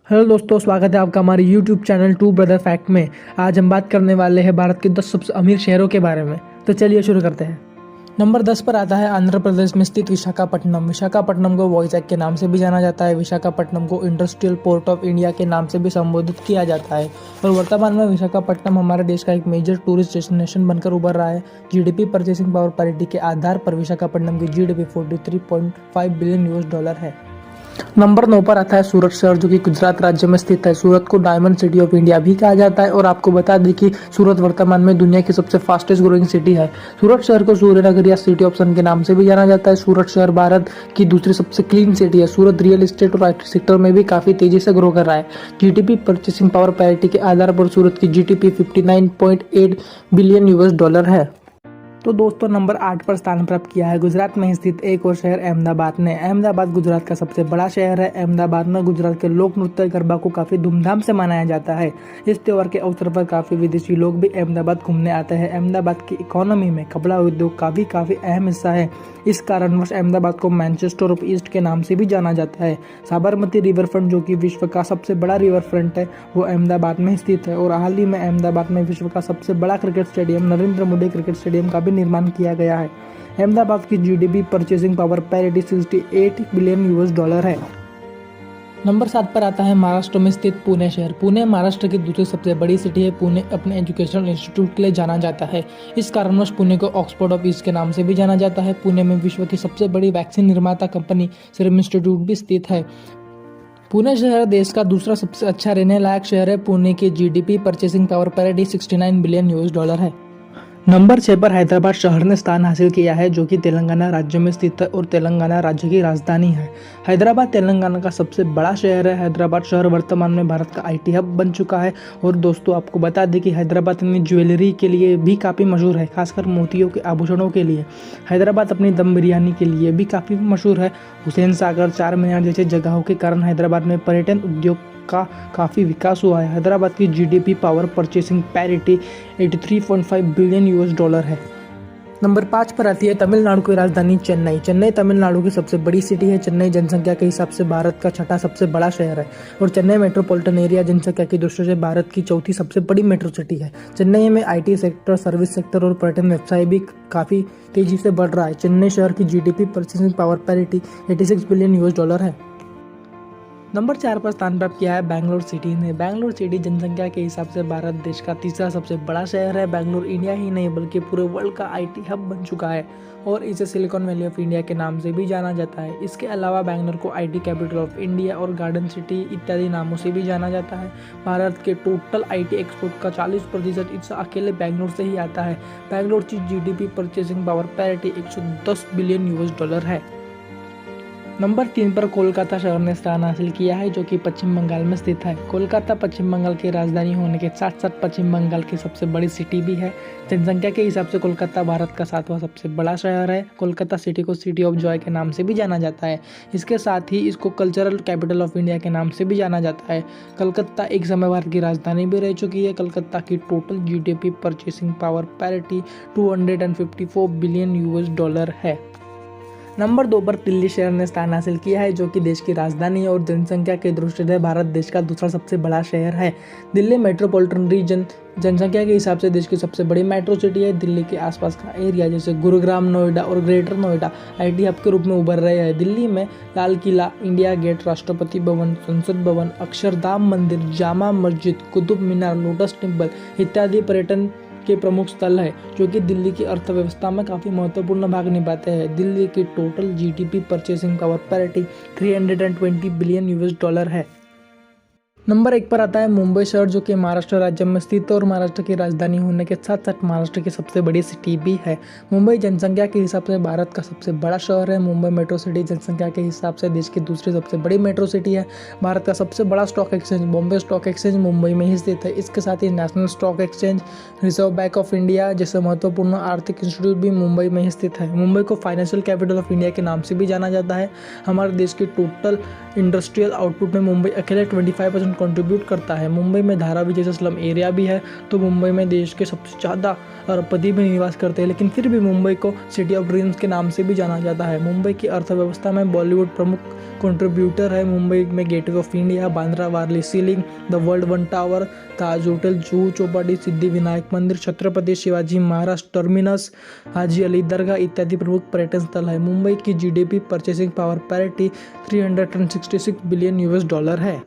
Hello दोस्तों, स्वागत है आपका हमारे YouTube channel two brother fact में। आज हम बात करने वाले हैं भारत के 10 सबसे अमीर शहरों के बारे में। तो चलिए शुरू करते हैं। नंबर 10 पर आता है आंध्र प्रदेश में स्थित विशाखापट्टनम। विशाखापट्टनम को वॉइजैक के नाम से भी जाना जाता है। विशाखापट्टनम को इंडस्ट्रियल पोर्ट ऑफ इंडिया के नाम से भी संबोधित किया जाता है और वर्तमान में विशाखापट्टनम हमारे देश का एक मेजर टूरिस्ट डेस्टिनेशन बनकर उभर रहा है। जीडीपी परचेसिंग पावर पैरिटी के आधार पर विशाखापट्टनम की जीडीपी 43.5 बिलियन यूएस डॉलर है। नंबर 9 पर आता है सूरत शहर, जो कि गुजरात राज्य में स्थित है। सूरत को डायमंड सिटी ऑफ इंडिया भी कहा जाता है और आपको बता दें कि सूरत वर्तमान में दुनिया की सबसे फास्टेस्ट ग्रोइंग सिटी है। सूरत शहर को सूर्यनगर या सिटी ऑफ सन के नाम से भी जाना जाता है। सूरत शहर भारत की दूसरी सबसे क्लीन सिटी है। सूरत रियल एस्टेट और आईटी सेक्टर में भी काफी तेजी से ग्रो कर रहा है। जीडीपी परचेसिंग पावर पैरिटी के आधार पर सूरत की जीडीपी 59.8 बिलियन यूएस डॉलर है। तो दोस्तों, नंबर 8 पर स्थान प्राप्त किया है गुजरात में स्थित एक और शहर अहमदाबाद ने। अहमदाबाद गुजरात का सबसे बड़ा शहर है। अहमदाबाद में गुजरात के लोक नृत्य गरबा को काफी धूमधाम से मनाया जाता है। इस त्योहार के अवसर पर काफी विदेशी लोग भी अहमदाबाद घूमने आते हैं। अहमदाबाद की इकोनॉमी में कपड़ा उद्योग का भी काफी अहम हिस्सा है। इस कारणवश अहमदाबाद को मैनचेस्टर ऑफ ईस्ट के नाम से भी जाना जाता है। साबरमती रिवर फ्रंट, जो कि विश्व का सबसे बड़ा रिवर फ्रंट है, वो अहमदाबाद में स्थित है और हाल ही में अहमदाबाद में विश्व का सबसे बड़ा cricket stadium Narendra Modi cricket stadium का भी निर्माण किया गया है। अहमदाबाद की GDP purchasing power parity 68 billion US dollar है। नंबर 7 पर आता है महाराष्ट्र में स्थित पुणे शहर। पुणे महाराष्ट्र की दूसरी सबसे बड़ी सिटी है। पुणे अपने एजुकेशनल इंस्टीट्यूट के लिए जाना जाता है। इस कारणवश पुणे को ऑक्सफोर्ड ऑफ ईस्ट के नाम से भी जाना जाता है। पुणे में विश्व की सबसे बड़ी वैक्सीन निर्माता कंपनी सीरम इंस्टीट्यूट भी स्थित है। पुणे शहर देश का दूसरा सबसे अच्छा रहने लायक शहर है। पुणे की GDP purchasing power parity 69 billion US dollar है। नंबर 6 पर हैदराबाद शहर ने स्थान हासिल किया है, जो कि तेलंगाना राज्य में स्थित है और तेलंगाना राज्य की राजधानी है। हैदराबाद तेलंगाना का सबसे बड़ा शहर है। हैदराबाद शहर वर्तमान में भारत का आईटी हब बन चुका है। और दोस्तों, आपको बता दें कि हैदराबाद अपनी ज्वेलरी के लिए भी काफ़ी मशहूर है, खासकर मोतियों के आभूषणों के लिए। हैदराबाद अपनी दम बिरयानी के लिए भी काफ़ी मशहूर है। हुसैन सागर, चार मीनार जैसे जगहों के कारण हैदराबाद में पर्यटन उद्योग का काफ़ी विकास हुआ है। हैदराबाद की GDP power purchasing parity 83.5 billion US dollar है। नंबर 5 पर आती है तमिलनाडु की राजधानी चेन्नई। चेन्नई तमिलनाडु की सबसे बड़ी सिटी है। चेन्नई जनसंख्या के हिसाब से भारत का छठा सबसे बड़ा शहर है और चेन्नई मेट्रोपॉलिटन एरिया जनसंख्या की दृष्टि से भारत की चौथी सबसे बड़ी मेट्रो सिटी है। चेन्नई में आईटी सेक्टर, सर्विस सेक्टर और पर्यटन व्यवसाय भी काफ़ी तेजी से बढ़ रहा है। चेन्नई शहर की GDP purchasing power parity 86 billion US dollar है। नंबर 4 पर स्थान प्राप्त किया है बैंगलोर सिटी ने। बैंगलोर सिटी जनसंख्या के हिसाब से भारत देश का तीसरा सबसे बड़ा शहर है। बैंगलोर इंडिया ही नहीं बल्कि पूरे वर्ल्ड का आईटी हब बन चुका है और इसे सिलिकॉन वैली ऑफ इंडिया के नाम से भी जाना जाता है। इसके अलावा बैंगलोर को आईटी कैपिटल ऑफ इंडिया और गार्डन सिटी इत्यादि नामों से भी जाना जाता है। भारत के टोटल आईटी एक्सपोर्ट का 40% हिस्सा अकेले बैंगलोर से ही आता है। बैंगलोर की GDP purchasing power parity 110 billion US dollar है। नंबर 3 पर कोलकाता शहर ने स्थान हासिल किया है, जो कि पश्चिम बंगाल में स्थित है। कोलकाता पश्चिम बंगाल की राजधानी होने के साथ साथ पश्चिम बंगाल की सबसे बड़ी सिटी भी है। जनसंख्या के हिसाब से कोलकाता भारत का 7वां सबसे बड़ा शहर है। कोलकाता सिटी को सिटी ऑफ जॉय के नाम से भी जाना जाता है। इसके साथ ही इसको कल्चरल कैपिटल ऑफ इंडिया के नाम से भी जाना जाता है। कलकत्ता एक समय भारत की राजधानी भी रह चुकी है। कलकत्ता की total GDP purchasing power parity 254 billion US dollar है। नंबर 2 पर दिल्ली शहर ने स्थान हासिल किया है, जो कि देश की राजधानी है और जनसंख्या के दृष्टि से भारत देश का दूसरा सबसे बड़ा शहर है। दिल्ली मेट्रोपॉलिटन रीजन जनसंख्या के हिसाब से देश की सबसे बड़ी मेट्रो सिटी है। दिल्ली के आसपास का एरिया जैसे गुरुग्राम, नोएडा और ग्रेटर नोएडा आईटी हब के रूप में उभर रहे हैं। दिल्ली में लाल किला, इंडिया गेट, राष्ट्रपति भवन, संसद भवन, अक्षरधाम मंदिर, जामा मस्जिद, कुतुब मीनार, लोटस टेम्पल इत्यादि पर्यटन के प्रमुख स्थल है, जो कि दिल्ली की अर्थव्यवस्था में काफ़ी महत्वपूर्ण भाग निभाते हैं। दिल्ली की total GDP purchasing power parity 320 billion US dollar है। नंबर 1 पर आता है मुंबई शहर, जो कि महाराष्ट्र राज्य में स्थित है और महाराष्ट्र की राजधानी होने के साथ साथ महाराष्ट्र की सबसे बड़ी सिटी भी है। मुंबई जनसंख्या के हिसाब से भारत का सबसे बड़ा शहर है। मुंबई मेट्रो सिटी जनसंख्या के हिसाब से देश की दूसरी सबसे बड़ी मेट्रो सिटी है। भारत का सबसे बड़ा stock exchange Bombay stock exchange Mumbai में ही स्थित है। इसके साथ ही national stock exchange, reserve bank of India जैसे महत्वपूर्ण आर्थिक इंस्टीट्यूट भी मुंबई में ही स्थित है। मुंबई को फाइनेंशियल कैपिटल ऑफ इंडिया के नाम से भी जाना जाता है। हमारे देश की टोटल इंडस्ट्रियल आउटपुट में मुंबई अकेले 25% कंट्रीब्यूट करता है। मुंबई में धारावी जैसा स्लम एरिया भी है, तो मुंबई में देश के सबसे ज़्यादा अरबपति भी निवास करते हैं, लेकिन फिर भी मुंबई को सिटी ऑफ ड्रीम्स के नाम से भी जाना जाता है। मुंबई की अर्थव्यवस्था में बॉलीवुड प्रमुख कंट्रीब्यूटर है। मुंबई में gateway of India, Bandra Worli sea link, the world one tower, Taj hotel, Juhu Chowpatty, Siddhi Vinayak मंदिर, छत्रपति शिवाजी महाराज टर्मिनस, हाजी अली दरगाह इत्यादि प्रमुख पर्यटन स्थल है। मुंबई की GDP purchasing power parity $366 billion है।